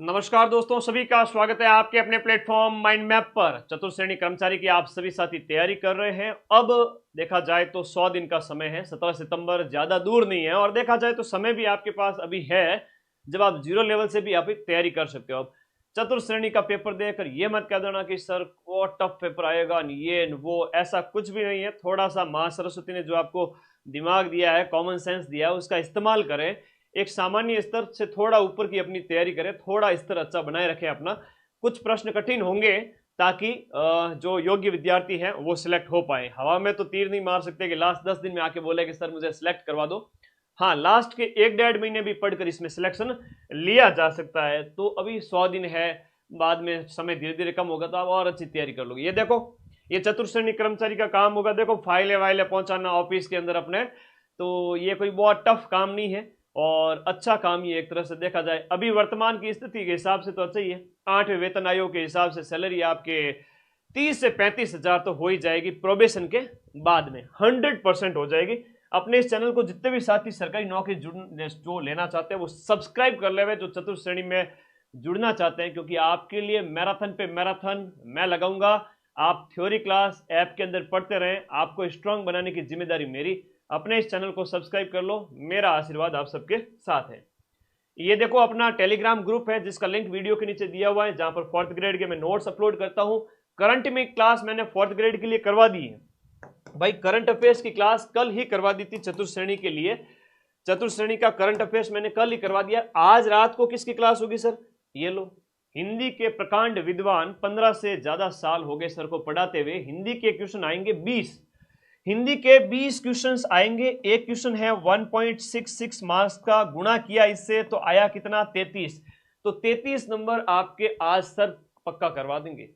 नमस्कार दोस्तों, सभी का स्वागत है आपके अपने प्लेटफॉर्म माइंड मैप पर। चतुर्थ श्रेणी कर्मचारी की आप सभी साथी तैयारी कर रहे हैं। अब देखा जाए तो 100 दिन का समय है, 17 सितंबर ज्यादा दूर नहीं है और देखा जाए तो समय भी आपके पास अभी है जब आप जीरो लेवल से भी आप तैयारी कर सकते हो। अब चतुर्थ श्रेणी का पेपर देकर ये मत कह देना कि सर वो टफ पेपर आएगा, ये वो, ऐसा कुछ भी नहीं है। थोड़ा सा माँ सरस्वती ने जो आपको दिमाग दिया है, कॉमन सेंस दिया है, उसका इस्तेमाल करें। एक सामान्य स्तर से थोड़ा ऊपर की अपनी तैयारी करें, थोड़ा स्तर अच्छा बनाए रखें अपना। कुछ प्रश्न कठिन होंगे ताकि जो योग्य विद्यार्थी हैं वो सिलेक्ट हो पाए। हवा में तो तीर नहीं मार सकते कि लास्ट 10 दिन में आके बोले कि सर मुझे सिलेक्ट करवा दो। हाँ, लास्ट के 1-1.5 महीने भी पढ़कर इसमें सिलेक्शन लिया जा सकता है। तो अभी 100 दिन है, बाद में समय धीरे धीरे कम होगा तो आप और अच्छी तैयारी कर लोगे। ये देखो, ये चतुर्थ श्रेणी कर्मचारी का काम होगा। देखो, फाइलें वाइलें पहुंचाना ऑफिस के अंदर अपने, तो ये कोई बहुत टफ काम नहीं है और अच्छा काम ही है। एक तरह से देखा जाए अभी वर्तमान की स्थिति के हिसाब से तो अच्छा ही है। 8वें वेतन आयोग के हिसाब से सैलरी आपके 30 से 35 हजार तो हो ही जाएगी। प्रोबेशन के बाद में 100% हो जाएगी। अपने इस चैनल को जितने भी साथी सरकारी नौकरी जो लेना चाहते हैं वो सब्सक्राइब कर ले, जो चतुर्थ श्रेणी में जुड़ना चाहते हैं, क्योंकि आपके लिए मैराथन पे मैराथन मैं लगाऊंगा। आप थ्योरी क्लास ऐप के अंदर पढ़ते रहें, आपको स्ट्रांग बनाने की जिम्मेदारी मेरी। अपने इस चैनल को सब्सक्राइब कर लो, मेरा आशीर्वाद आप सबके साथ है। ये देखो, अपना टेलीग्राम ग्रुप है जिसका लिंक वीडियो के नीचे दिया हुआ है, जहां पर 4th ग्रेड के मैं नोट्स अपलोड करता हूं। करंट में क्लास मैंने 4th ग्रेड के लिए करवा दी है भाई। करंट अफेयर्स की क्लास कल ही करवा दी थी चतुर्थ श्रेणी के लिए। चतुर्थ श्रेणी का करंट अफेयर्स मैंने कल ही करवा दिया। आज रात को किसकी क्लास होगी सर? ये लो, हिंदी के प्रकांड विद्वान, 15 से ज्यादा साल हो गए सर को पढ़ाते हुए। हिंदी के क्वेश्चन आएंगे 20, हिंदी के 20 क्वेश्चंस आएंगे। एक क्वेश्चन है 1.66 मार्क्स का, गुणा किया इससे तो आया कितना? 33। तो 33 नंबर आपके आज सर पक्का करवा देंगे।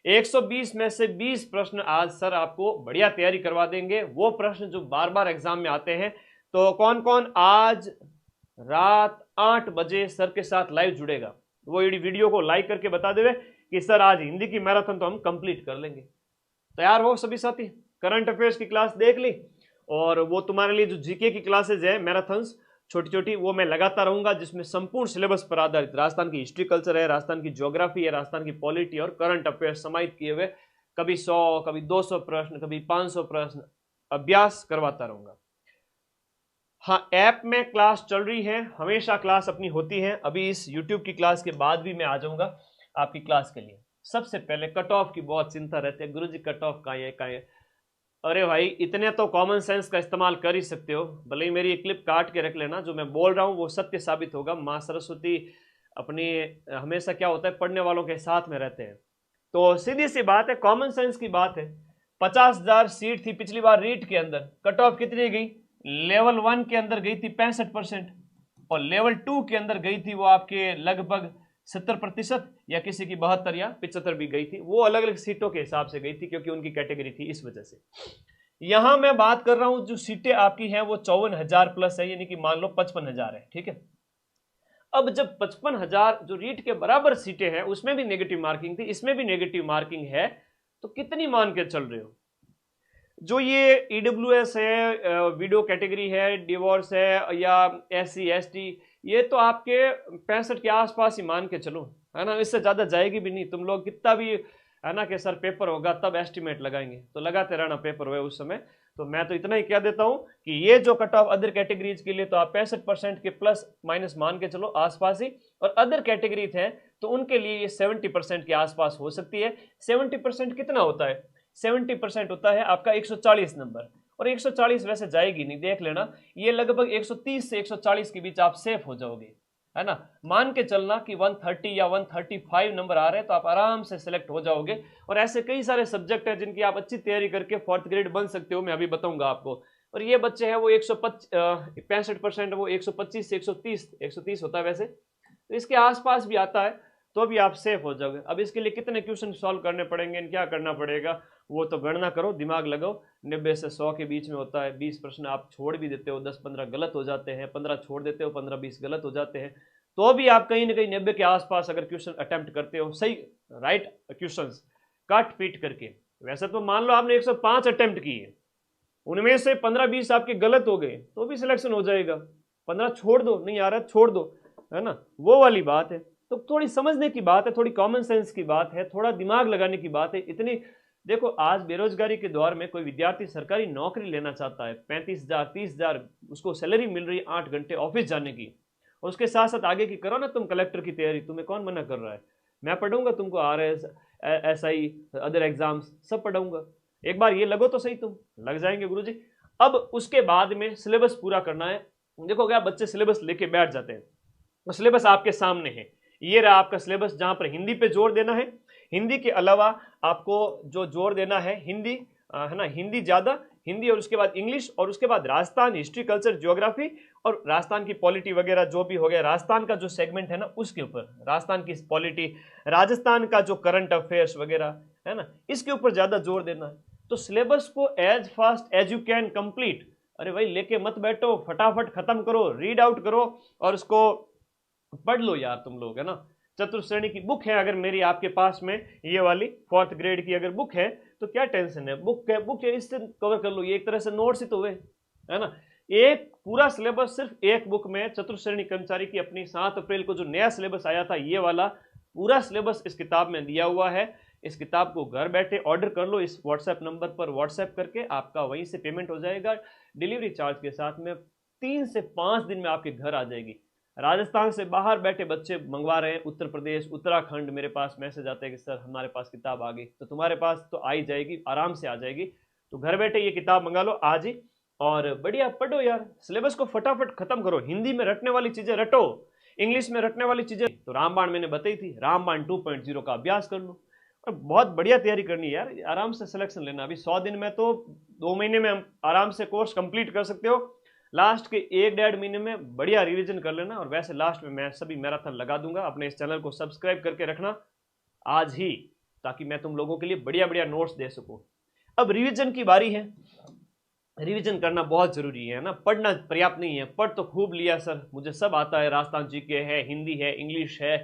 120 में से 20 प्रश्न आज सर आपको बढ़िया तैयारी करवा देंगे। वो प्रश्न जो बार बार एग्जाम में आते हैं। तो कौन कौन आज रात 8 बजे सर के साथ लाइव जुड़ेगा, वो वीडियो को लाइक करके बता देवे कि सर आज हिंदी की मैराथन तो हम कंप्लीट कर लेंगे। तैयार हो सभी साथी? करंट अफेयर्स की क्लास देख ली, और वो तुम्हारे लिए जो जीके की क्लासेज है मैराथन्स छोटी छोटी, वो मैं लगाता रहूंगा, जिसमें संपूर्ण सिलेबस पर आधारित राजस्थान की हिस्ट्री कल्चर है, राजस्थान की ज्योग्राफी है, राजस्थान की पॉलिटी और करंट अफेयर्स समाहित किए हुए कभी 100, कभी 200 प्रश्न, कभी 500 प्रश्न अभ्यास करवाता रहूंगा। हाँ, ऐप में क्लास चल रही है, हमेशा क्लास अपनी होती है। अभी इस यूट्यूब की क्लास के बाद भी मैं आ जाऊंगा आपकी क्लास के लिए। सबसे पहले कट ऑफ की बहुत चिंता रहती है, गुरुजी कट ऑफ कहाँ है कहाँ है। अरे भाई, इतने तो कॉमन सेंस का इस्तेमाल कर ही सकते हो। भले ही मेरी क्लिप काट के रख लेना, जो मैं बोल रहा हूँ वो सत्य साबित होगा। माँ सरस्वती अपनी हमेशा क्या होता है, पढ़ने वालों के साथ में रहते हैं। तो सीधी सी बात है, कॉमन सेंस की बात है। 50,000 सीट थी पिछली बार रीट के अंदर, कट ऑफ कितनी गई? लेवल 1 के अंदर गई थी 65%, और लेवल 2 के अंदर गई थी वो आपके लगभग 70% या किसी की 72 या 75 भी गई थी। वो अलग अलग सीटों के हिसाब से गई थी, क्योंकि उनकी कैटेगरी थी, इस वजह से। यहां मैं बात कर रहा हूं जो सीटें आपकी हैं वो 54,000 प्लस है, यानी कि मान लो 55,000 है, ठीक है। अब जब 55,000 जो रीट के बराबर सीटें हैं, उसमें भी नेगेटिव मार्किंग थी, इसमें भी नेगेटिव मार्किंग है, तो कितनी मान के चल रहे हो? जो ये ईडब्ल्यूएस है, वीडियो कैटेगरी है, डिवोर्स है, या SC ST, ये तो आपके 65 के आसपास ही मान के चलो, है ना। इससे ज्यादा जाएगी भी नहीं। तुम लोग कितना भी, है ना, कि सर पेपर होगा तब एस्टिमेट लगाएंगे, तो लगाते रहना पेपर हुए उस समय। तो मैं तो इतना ही कह देता हूं कि ये जो कट ऑफ अदर कैटेगरीज के लिए, तो आप 65% के प्लस माइनस मान के चलो आसपास ही। और अदर कैटेगरी थे तो उनके लिए ये 70% के आसपास हो सकती है। 70% कितना होता है? 70% होता है आपका 140 नंबर, और 140 वैसे जाएगी नहीं, देख लेना। ये लगभग 130 से 140 के बीच आप सेफ हो जाओगे, है ना। मान के चलना कि 130 या 135 नंबर आ रहे हैं तो आप आराम से सिलेक्ट हो जाओगे। और ऐसे कई सारे सब्जेक्ट हैं जिनकी आप अच्छी तैयारी करके 4th ग्रेड बन सकते हो, मैं अभी बताऊंगा आपको। और ये बच्चे हैं वो 65%, वो 125 से 130 होता है वैसे, तो इसके आसपास भी आता है, तो भी आप सेफ हो जाओगे। अब इसके लिए कितने क्वेश्चन सॉल्व करने पड़ेंगे, क्या करना पड़ेगा, वो तो गणना करो, दिमाग लगाओ। 90 से 100 के बीच में होता है। 20 प्रश्न आप छोड़ भी देते हो, 10-15 गलत हो जाते हैं, 15 छोड़ देते हो, 15-20 गलत हो जाते हैं, तो भी आप कहीं ना कहीं 90 के आसपास अगर क्वेश्चन अटेम्प्ट करते हो, सही राइट क्वेश्चन काट पीट करके। वैसे तो मान लो आपने 105 अटेम्प्ट किए, उनमें से 15-20 आपके गलत हो गए, तो भी सिलेक्शन हो जाएगा। 15 छोड़ दो, नहीं आ रहा छोड़ दो, है ना, वो वाली बात है। तो थोड़ी समझने की बात है, थोड़ी कॉमन सेंस की बात है, थोड़ा दिमाग लगाने की बात है। इतनी देखो, आज बेरोजगारी के दौर में कोई विद्यार्थी सरकारी नौकरी लेना चाहता है, 35,000 30,000 उसको सैलरी मिल रही है 8 घंटे ऑफिस जाने की, और उसके साथ साथ आगे की करो ना तुम कलेक्टर की तैयारी, तुम्हें कौन मना कर रहा है? मैं पढ़ूंगा तुमको, RS SI अदर एग्जाम्स सब पढ़ाऊंगा। एक बार ये लगो तो सही, तुम लग जाएंगे गुरुजी। अब उसके बाद में सिलेबस पूरा करना है। देखो क्या बच्चे सिलेबस लेके बैठ जाते हैं, तो सिलेबस आपके सामने है, ये रहा आपका सिलेबस, जहां पर हिंदी पे जोर देना है। हिंदी के अलावा आपको जो जोर देना है हिंदी, है ना, हिंदी ज्यादा, हिंदी और उसके बाद इंग्लिश और उसके बाद राजस्थान हिस्ट्री कल्चर ज्योग्राफी और राजस्थान की पॉलिटी वगैरह जो भी हो गया, राजस्थान का जो सेगमेंट है ना उसके ऊपर, राजस्थान की पॉलिटी, राजस्थान का जो करंट अफेयर्स वगैरह है ना, इसके ऊपर ज्यादा जोर देना है। तो सिलेबस को as fast as you can complete, अरे भाई लेके मत बैठो, फटाफट खत्म करो, रीड आउट करो और उसको पढ़ लो यार तुम लोग, है ना। चतुर्थ श्रेणी की बुक है अगर मेरी आपके पास में, ये वाली 4th ग्रेड की अगर बुक है, तो क्या टेंशन है, बुक है, इससे कवर कर लो, ये एक तरह से नोट्स ही तो हुए, है ना। एक पूरा सिलेबस सिर्फ एक बुक में, चतुर्थ श्रेणी कर्मचारी की अपनी 7 अप्रैल को जो नया सिलेबस आया था, ये वाला पूरा सिलेबस इस किताब में दिया हुआ है। इस किताब को घर बैठे ऑर्डर कर लो, इस व्हाट्सएप नंबर पर व्हाट्सएप करके आपका वहीं से पेमेंट हो जाएगा डिलीवरी चार्ज के साथ में, 3 से 5 दिन में आपके घर आ जाएगी। राजस्थान से बाहर बैठे बच्चे मंगवा रहे हैं, उत्तर प्रदेश उत्तराखंड, मेरे पास मैसेज आता है कि सर हमारे पास किताब आ गई, तो तुम्हारे पास तो आ ही जाएगी, आराम से आ जाएगी। तो घर बैठे ये किताब मंगा लो आज ही और बढ़िया पढ़ो यार, सिलेबस को फटाफट खत्म करो। हिंदी में रटने वाली चीजें रटो, इंग्लिश में रटने वाली चीजें, तो रामबाण मैंने बताई थी, रामबाण 2.0 का अभ्यास कर लो और बहुत बढ़िया तैयारी करनी है यार, आराम से सिलेक्शन लेना। अभी 100 दिन में तो 2 महीने में आराम से कोर्स कंप्लीट कर सकते हो, लास्ट के 1-1.5 महीने में बढ़िया रिवीजन कर लेना। और वैसे लास्ट में मैं सभी मैराथन लगा दूंगा, अपने इस चैनल को सब्सक्राइब करके रखना आज ही, ताकि मैं तुम लोगों के लिए बढ़िया बढ़िया नोट्स दे सकूं। अब रिवीजन की बारी है, रिवीजन करना बहुत जरूरी है ना, पढ़ना पर्याप्त नहीं है। पढ़ तो खूब लिया सर, मुझे सब आता है, राजस्थान जीके है, हिंदी है, इंग्लिश है,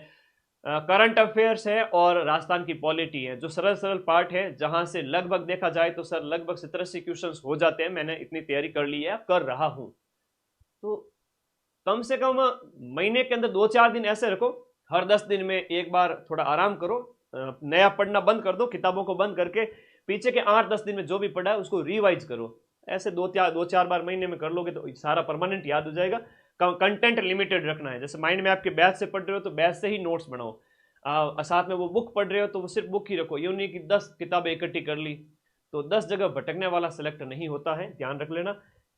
करंट अफेयर्स है और राजस्थान की पॉलिटी है, जो सरल सरल पार्ट है, जहां से लगभग देखा जाए तो सर लगभग 70-80 क्वेश्चंस हो जाते हैं। मैंने इतनी तैयारी कर ली है, कर रहा हूं, तो कम से कम महीने के अंदर 2-4 दिन ऐसे रखो, हर 10 दिन में एक बार थोड़ा आराम करो, नया पढ़ना बंद कर दो, किताबों को बंद करके पीछे के 8-10 दिन में जो भी पढ़ा है उसको रिवाइज करो। ऐसे 2-4 बार महीने में कर लोगे तो सारा परमानेंट याद हो जाएगा। कंटेंट लिमिटेड रखना है, जैसे माइंड में आपके बैच से पढ़ रहे हो तो बैच से ही नोट्स बनाओ, साथ में वो बुक पढ़ रहे हो तो वो सिर्फ बुक ही रखो, ये नहीं कि 10 किताबें इकट्ठी कर ली, तो 10 जगह भटकने वाला सिलेक्ट नहीं होता है, ध्यान रख लेना।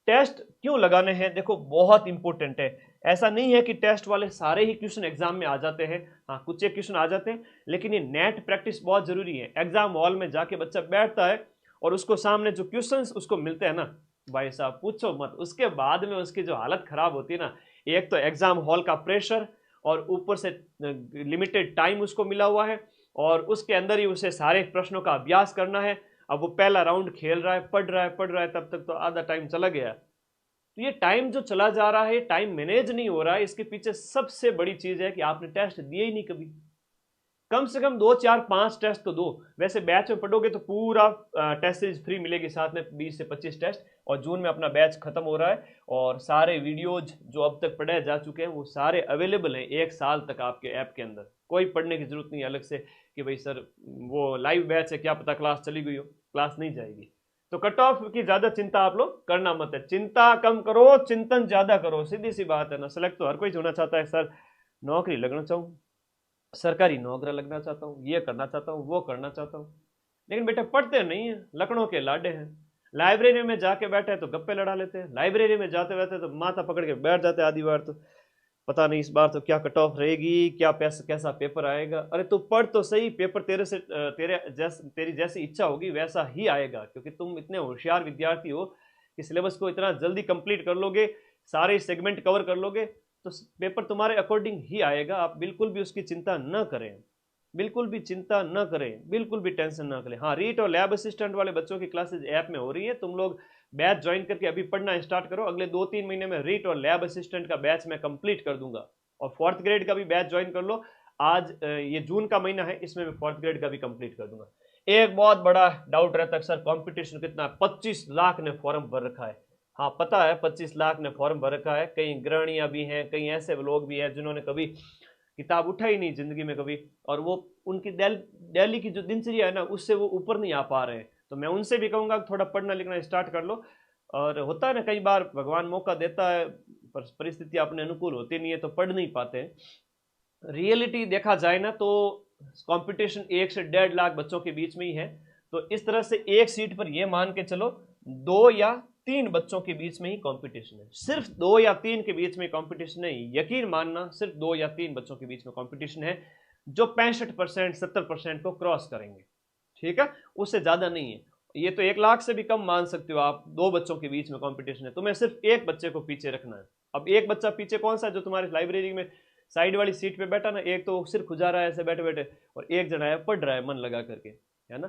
टेस्ट क्यों लगाने हैं, देखो बहुत इंपॉर्टेंट है। ऐसा नहीं है कि टेस्ट वाले सारे ही क्वेश्चन एग्जाम में आ जाते हैं, हाँ कुछ एक क्वेश्चन आ जाते हैं, लेकिन ये नेट प्रैक्टिस बहुत जरूरी है। एग्जाम हॉल में जाके बच्चा बैठता है और उसको सामने जो क्वेश्चंस उसको मिलते हैं ना, भाई साहब पूछो मत, उसके बाद में उसकी जो हालत खराब होती है ना, एक तो एग्जाम हॉल का प्रेशर और ऊपर से लिमिटेड टाइम उसको मिला हुआ है और उसके अंदर ही उसे सारे प्रश्नों का अभ्यास करना है। अब वो पहला राउंड खेल रहा है, पढ़ रहा है, तब तक तो आधा टाइम चला गया। तो ये टाइम जो चला जा रहा है, टाइम मैनेज नहीं हो रहा है, इसके पीछे सबसे बड़ी चीज है कि आपने टेस्ट दिए ही नहीं कभी। कम से कम 2-4-5 टेस्ट तो दो। वैसे बैच में पढ़ोगे तो पूरा टेस्ट सीरीज फ्री मिलेगी, साथ में 20 से 25 टेस्ट, और जून में अपना बैच खत्म हो रहा है और सारे वीडियोज जो अब तक पढ़ाए जा चुके हैं वो सारे अवेलेबल हैं 1 साल तक आपके ऐप के अंदर। कोई पढ़ने की जरूरत नहीं अलग से कि भाई सर वो लाइव बैच है, क्या पता क्लास चली गई हो, क्लास नहीं जाएगी। तो कट ऑफ की ज्यादा चिंता आप लोग करना मत है, चिंता कम करो, चिंतन ज्यादा करो, सीधी सी बात है ना। सेलेक्ट तो हर कोई होना चाहता है, सर नौकरी लगना चाहूँ, सरकारी नौकरी लगना चाहता हूँ, ये करना चाहता हूँ, वो करना चाहता हूँ, लेकिन बेटा पढ़ते नहीं है, लकड़ों के लाडे हैं। लाइब्रेरी में जाके बैठे तो गप्पे लड़ा लेते हैं, लाइब्रेरी में जाते रहते तो माथा पकड़ के बैठ जाते आधी बार, तो पता नहीं इस बार तो क्या कट ऑफ रहेगी, क्या पैसा कैसा पेपर आएगा। अरे तू पढ़ तो सही, पेपर तेरी जैसी इच्छा होगी वैसा ही आएगा, क्योंकि तुम इतने होशियार विद्यार्थी हो कि सिलेबस को इतना जल्दी कंप्लीट कर लोगे, सारे सेगमेंट कवर कर लोगे, तो पेपर तुम्हारे अकॉर्डिंग ही आएगा। आप बिल्कुल भी उसकी चिंता न करें, बिल्कुल भी चिंता न करें, बिल्कुल भी टेंशन ना करें। हाँ, रीट और लैब असिस्टेंट वाले बच्चों की क्लासेस ऐप में हो रही है, तुम लोग बैच ज्वाइन करके अभी पढ़ना स्टार्ट करो। अगले 2-3 महीने में रीट और लैब असिस्टेंट का बैच मैं कंप्लीट कर दूंगा, और 4th ग्रेड का भी बैच ज्वाइन कर लो। आज ये जून का महीना है, इसमें मैं 4th ग्रेड का भी कंप्लीट कर दूंगा। एक बहुत बड़ा डाउट रहता है, सर कंपटीशन कितना है? 25 लाख ने फॉर्म भर रखा है। हाँ पता है, 25 लाख ने फॉर्म भर रखा है। कई गृहणियां भी हैं, कई ऐसे लोग भी हैं जिन्होंने कभी किताब उठा ही नहीं जिंदगी में कभी, और वो उनकी डेली की जो दिनचर्या है ना उससे वो ऊपर नहीं आ पा रहे हैं। तो मैं उनसे भी कहूँगा थोड़ा पढ़ना लिखना स्टार्ट कर लो। और होता है ना कई बार भगवान मौका देता है पर परिस्थिति अपने अनुकूल होती नहीं है तो पढ़ नहीं पाते। रियलिटी देखा जाए ना तो कंपटीशन 1 से 1.5 लाख बच्चों के बीच में ही है। तो इस तरह से एक सीट पर ये मान के चलो 2 या 3 बच्चों के बीच में ही कंपटीशन है, सिर्फ 2 या 3 के बीच में कंपटीशन है। यकीन मानना सिर्फ 2 या 3 बच्चों के बीच में कंपटीशन है जो 65% 70% को क्रॉस करेंगे, ठीक है, उससे ज्यादा नहीं है। ये तो 1 लाख से भी कम मान सकते हो आप, 2 बच्चों के बीच में कंपटीशन है, तुम्हें सिर्फ एक बच्चे को पीछे रखना है। अब एक बच्चा पीछे कौन सा, जो तुम्हारी लाइब्रेरी में साइड वाली सीट पे बैठा ना, एक तो सिर खुजा रहा है ऐसे बैठे बैठे, और एक जना है पढ़ रहा है मन लगा करके, है ना।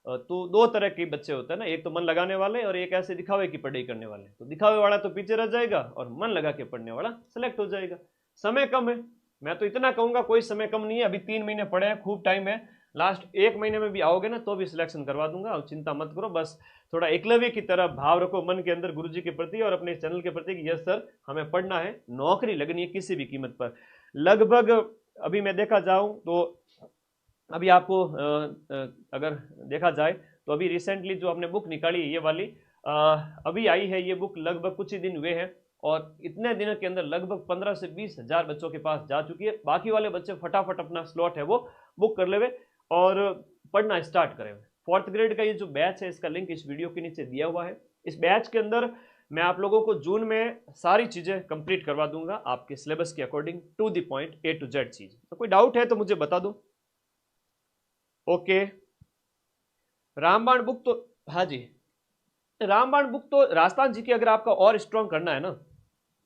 तो 2 तरह के बच्चे होते हैं ना, एक तो मन लगाने वाले और एक ऐसे दिखावे की पढ़ाई करने वाले। तो दिखावे वाला तो पीछे रह जाएगा और मन लगा के पढ़ने वाला सेलेक्ट हो जाएगा। समय कम है, मैं तो इतना कहूंगा कोई समय कम नहीं है, अभी 3 महीने पड़े हैं, खूब टाइम है। लास्ट 1 महीने में भी आओगे ना तो भी सिलेक्शन करवा दूंगा, और चिंता मत करो। बस थोड़ा एकलव्य की तरह भाव रखो मन के अंदर गुरुजी के प्रति और अपने चैनल के प्रति कि यस सर हमें पढ़ना है, नौकरी लगनी है किसी भी कीमत पर। लगभग अभी मैं देखा जाऊं तो अभी आपको अगर देखा जाए तो अभी रिसेंटली जो हमने बुक निकाली ये वाली अभी आई है, ये बुक लगभग कुछ ही दिन हुए हैं और इतने दिनों के अंदर लगभग 15 से 20 हजार बच्चों के पास जा चुकी है। बाकी वाले बच्चे फटाफट अपना स्लॉट है वो बुक कर लेवे और पढ़ना स्टार्ट करें। 4th ग्रेड का ये जो बैच है इसका लिंक इस वीडियो के नीचे दिया हुआ है। इस बैच के अंदर मैं आप लोगों को जून में सारी चीजें कंप्लीट करवा दूंगा आपके सिलेबस के according, to the point, A to Z चीज। तो कोई डाउट है तो मुझे बता दो। ओके, रामबाण बुक तो, हाँ जी, रामबाण बुक तो राजस्थान जी के अगर आपका और स्ट्रॉन्ग करना है ना,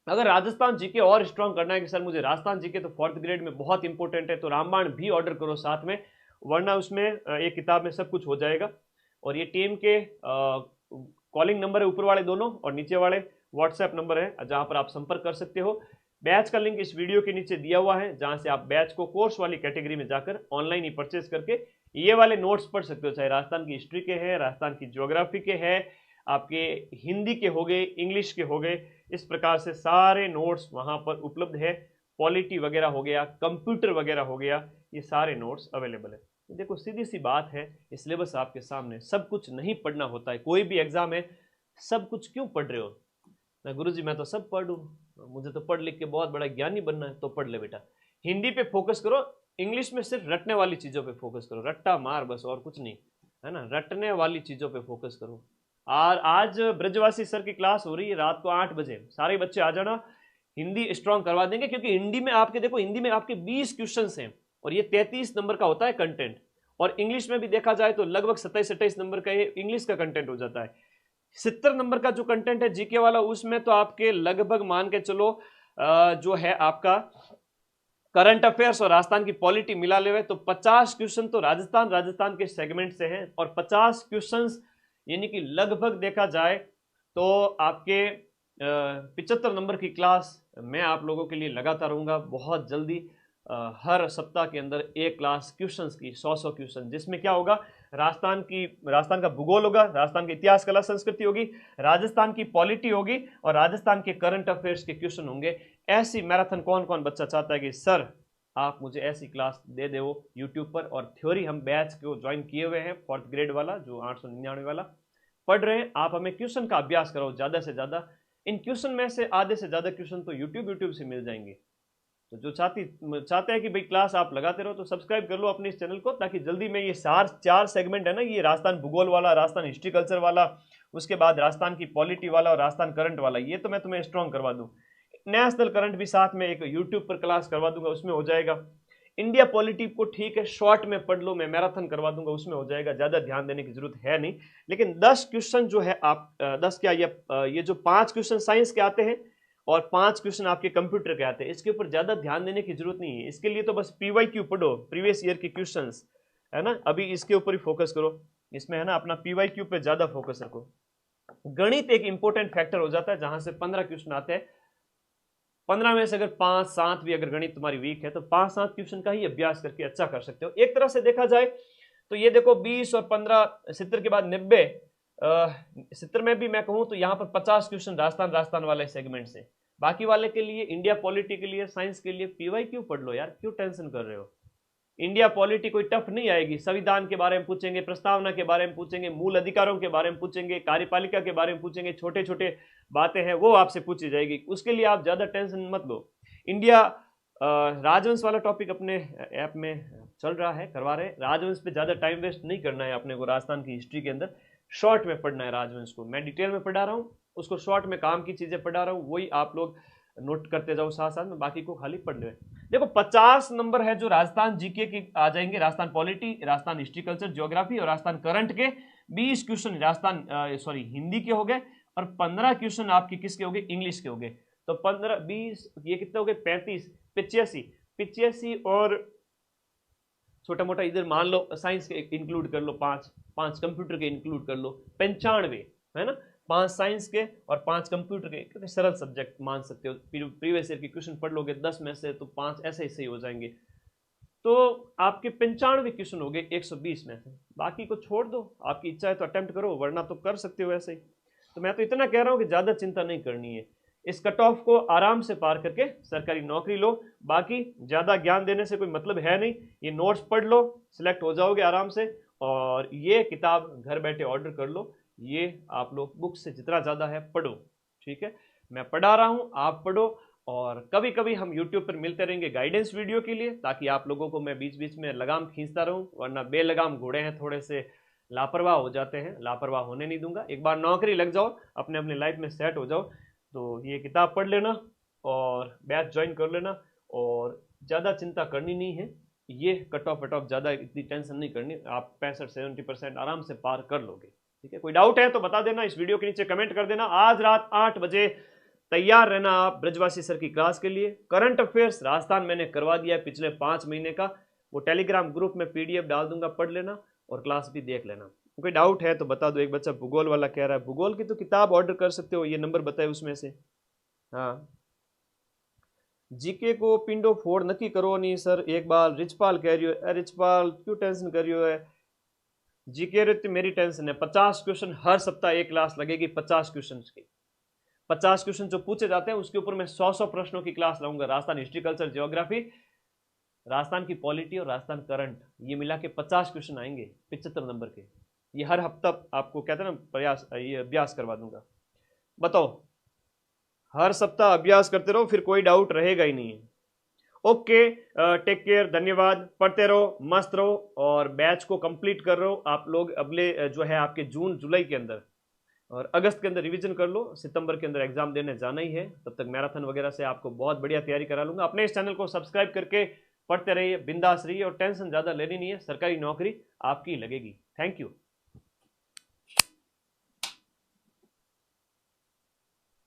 अगर राजस्थान जी के और स्ट्रॉन्ग करना है कि सर मुझे राजस्थान जी के तो 4th ग्रेड में बहुत इंपॉर्टेंट है, तो रामबाण भी ऑर्डर करो साथ में, वरना उसमें एक किताब में सब कुछ हो जाएगा। और ये टीम के कॉलिंग नंबर है, ऊपर वाले दोनों, और नीचे वाले व्हाट्सएप नंबर है जहां पर आप संपर्क कर सकते हो। बैच का लिंक इस वीडियो के नीचे दिया हुआ है जहां से आप बैच को कोर्स वाली कैटेगरी में जाकर ऑनलाइन ही परचेज करके ये वाले नोट्स पढ़ सकते हो, चाहे राजस्थान की हिस्ट्री के हैं, राजस्थान की ज्योग्राफी के हैं, आपके हिंदी के हो गए, इंग्लिश के हो गए, इस प्रकार से सारे नोट्स वहां पर उपलब्ध है। पॉलिटी वगैरह हो गया, कंप्यूटर वगैरह हो गया, ये सारे नोट्स अवेलेबल है। देखो सीधी सी बात है, सिलेबस आपके सामने, सब कुछ नहीं पढ़ना होता है। कोई भी एग्जाम है, सब कुछ क्यों पढ़ रहे हो? मैं गुरुजी मैं तो सब पढ़ लूँ, मुझे तो पढ़ लिख के बहुत बड़ा ज्ञानी बनना है, तो पढ़ ले बेटा। हिंदी पे फोकस करो, इंग्लिश में सिर्फ रटने वाली चीजों पे फोकस करो, रट्टा मार बस और कुछ नहीं, है ना, रटने वाली चीजों पे फोकस करो। और आज ब्रजवासी सर की क्लास हो रही है रात को 8 बजे, सारे बच्चे आ जाना, हिंदी स्ट्रॉन्ग करवा देंगे। क्योंकि हिंदी में आपके देखो, हिंदी में आपके 20 क्वेश्चन हैं और ये 33 नंबर का होता है कंटेंट, और इंग्लिश में भी देखा जाए तो लगभग 27-28 नंबर का ये इंग्लिश का कंटेंट हो जाता है। 70 नंबर का जो कंटेंट है जीके वाला, उसमें तो आपके लगभग मान के चलो जो है आपका करंट अफेयर्स और राजस्थान की पॉलिटी मिला लेवे तो 50 क्वेश्चन तो राजस्थान के सेगमेंट से हैं, और 50 क्वेश्चंस यानी कि लगभग देखा जाए तो आपके 75 नंबर की क्लास मैं आप लोगों के लिए लगाता रहूंगा बहुत जल्दी। हर सप्ताह के अंदर एक क्लास क्वेश्चंस की, 100 क्वेश्चन, जिसमें क्या होगा, राजस्थान का भूगोल होगा, राजस्थान के इतिहास कला संस्कृति होगी, राजस्थान की पॉलिटी होगी और राजस्थान के करंट अफेयर्स के क्वेश्चन होंगे। ऐसी मैराथन कौन कौन बच्चा चाहता है कि सर आप मुझे ऐसी क्लास दे दो यूट्यूब पर। और थ्योरी हम बैच को ज्वाइन किए हुए हैं, 4th ग्रेड वाला जो 899 वाला पढ़ रहे हैं। आप हमें क्वेश्चन का अभ्यास करो ज्यादा से ज्यादा, इन क्वेश्चन में से आधे से ज्यादा क्वेश्चन तो यूट्यूब से मिल जाएंगे। तो जो चाहते हैं कि भाई क्लास आप लगाते रहो तो सब्सक्राइब कर लो अपने इस चैनल को, ताकि जल्दी में ये 4 सेगमेंट है ना, ये राजस्थान भूगोल वाला, राजस्थान हिस्ट्री कल्चर वाला, उसके बाद राजस्थान की पॉलिटी वाला और राजस्थान करंट वाला, ये तो मैं तुम्हें स्ट्रॉन्ग करवा दूं। नेशनल करंट भी साथ में एक यूट्यूब पर क्लास करवा दूंगा, उसमें हो जाएगा। इंडिया पॉलिटी को ठीक है शॉर्ट में पढ़ लो, मैं मैराथन करवा दूंगा, उसमें हो जाएगा, ज्यादा ध्यान देने की जरूरत है नहीं। लेकिन 10 क्वेश्चन जो है आप 10 क्या ये जो 5 क्वेश्चन साइंस के आते हैं और 5 क्वेश्चन आपके कंप्यूटर के आते हैं, इसके ऊपर ज्यादा ध्यान देने की जरूरत नहीं है। इसके लिए तो बस PYQ पढ़ो, प्रीवियस ईयर के क्वेश्चंस, है ना, अभी इसके ऊपर ही फोकस करो, इसमें है ना अपना PYQ पे ज्यादा फोकस रखो। गणित एक इंपॉर्टेंट फैक्टर हो जाता है जहां से 15 क्वेश्चन आते हैं, 15 में से अगर 5-7 भी अगर गणित तुम्हारी वीक है तो 5-7 क्वेश्चन का ही अभ्यास करके अच्छा कर सकते हो। एक तरह से देखा जाए तो ये देखो 20 और 15, 70 के बाद 90, 70 में भी मैं कहूं तो यहाँ पर 50 क्वेश्चन राजस्थान वाले सेगमेंट से, बाकी वाले के लिए, इंडिया पॉलिटी के लिए, साइंस के लिए पीवाई क्यों पढ़ लो यार, क्यों टेंशन कर रहे हो। इंडिया पॉलिटी कोई टफ नहीं आएगी, संविधान के बारे में पूछेंगे, प्रस्तावना के बारे में पूछेंगे, मूल अधिकारों के बारे में पूछेंगे, कार्यपालिका के बारे में पूछेंगे, छोटे छोटे बातें हैं वो आपसे पूछी जाएगी, उसके लिए आप ज्यादा टेंशन मत लो। इंडिया राजवंश वाला टॉपिक अपने ऐप में चल रहा है, करवा रहे हैं। राजवंश पे ज्यादा टाइम वेस्ट नहीं करना है अपने को, राजस्थान की हिस्ट्री के अंदर शॉर्ट में पढ़ना है राजवंश को। मैं डिटेल में पढ़ा रहा हूँ, उसको शॉर्ट में काम की चीजें पढ़ा रहा हूँ, वही आप लोग नोट करते जाओ साथ साथ में, बाकी को खाली पढ़ ले। देखो 50 नंबर है जो राजस्थान जीके की आ जाएंगे, Rajasthan polity, Rajasthan history culture geography और राजस्थान करंट के 20 क्वेश्चन राजस्थान हिंदी के हो गए, और 15 क्वेश्चन आपके किसके हो गए, इंग्लिश के हो गए। तो 15 20 ये कितने हो गए, 35 85 और छोटा मोटा इधर मान लो साइंस के इंक्लूड कर लो, 5 कंप्यूटर के इंक्लूड कर लो, 95 है ना, 5 साइंस के और 5 कंप्यूटर के, क्योंकि सरल सब्जेक्ट मान सकते हो। प्रीवियस ईयर के क्वेश्चन पढ़ लोगे 10 में से तो 5 ऐसे ही हो जाएंगे, तो आपके 95 क्वेश्चन हो गए 120 में से। बाकी को छोड़ दो, आपकी इच्छा है तो अटेम्प्ट करो, वरना तो कर सकते हो ऐसे ही। तो मैं तो इतना कह रहा हूँ कि ज्यादा चिंता नहीं करनी है, इस कट ऑफ को आराम से पार करके सरकारी नौकरी लो। बाकी ज्यादा ज्ञान देने से कोई मतलब है नहीं, ये नोट्स पढ़ लो, सिलेक्ट हो जाओगे आराम से। और ये किताब घर बैठे ऑर्डर कर लो, ये आप लोग बुक से जितना ज्यादा है पढ़ो, ठीक है। मैं पढ़ा रहा हूँ, आप पढ़ो, और कभी कभी हम YouTube पर मिलते रहेंगे गाइडेंस वीडियो के लिए, ताकि आप लोगों को मैं बीच बीच में लगाम खींचता रहूं, वरना बेलगाम घोड़े हैं, थोड़े से लापरवाह हो जाते हैं, लापरवाह होने नहीं दूंगा। एक बार नौकरी लग जाओ, अपने अपने लाइफ में सेट हो जाओ, तो ये किताब पढ़ लेना और बैच ज्वाइन कर लेना, और ज़्यादा चिंता करनी नहीं है। ये कट ऑफ ज़्यादा इतनी टेंशन नहीं करनी, आप 65-70% आराम से पार कर लोगे, ठीक है। कोई डाउट है तो बता देना, इस वीडियो के नीचे कमेंट कर देना। आज रात 8 बजे तैयार रहना आप ब्रजवासी सर की क्लास के लिए। करंट अफेयर्स राजस्थान मैंने करवा दिया है पिछले 5 महीने का, वो टेलीग्राम ग्रुप में PDF डाल दूंगा, पढ़ लेना और क्लास भी देख लेना। कोई डाउट है तो बता दो। एक बच्चा भूगोल वाला कह रहा है, भूगोल की तो किताब ऑर्डर कर सकते हो, ये नंबर बताए उसमें से। हाँ, जीके को पिंडो फोड़ नक्की करो नहीं सर, एक बार रिचपाल कह रही हो। रिचपाल क्यों टेंशन कर रही हो है, जीके रहती मेरी टेंशन है। 50 क्वेश्चन हर सप्ताह एक क्लास लगेगी, 50 क्वेश्चन की, 50 क्वेश्चन जो पूछे जाते हैं उसके ऊपर मैं 100 प्रश्नों की क्लास लाऊंगा। Rajasthan history culture geography, Rajasthan की पॉलिटी और राजस्थान करंट, ये मिला के 50 क्वेश्चन आएंगे 75 नंबर के। ये हर हफ्ता आपको कहते हैं ना प्रयास, ये अभ्यास करवा दूंगा। बताओ, हर सप्ताह अभ्यास करते रहो, फिर कोई डाउट रहेगा ही नहीं है। ओके, टेक केयर, धन्यवाद, पढ़ते रहो, मस्त रहो, और बैच को कंप्लीट कर रहे हो आप लोग। अगले जो है आपके जून जुलाई के अंदर और अगस्त के अंदर रिवीजन कर लो, सितंबर के अंदर एग्जाम देने जाना ही है, तब तक मैराथन वगैरह से आपको बहुत बढ़िया तैयारी करा लूंगा। अपने इस चैनल को सब्सक्राइब करके पढ़ते रहिए, बिंदास रहिए, और टेंशन ज़्यादा लेनी नहीं है, सरकारी नौकरी आपकी लगेगी। Thank you.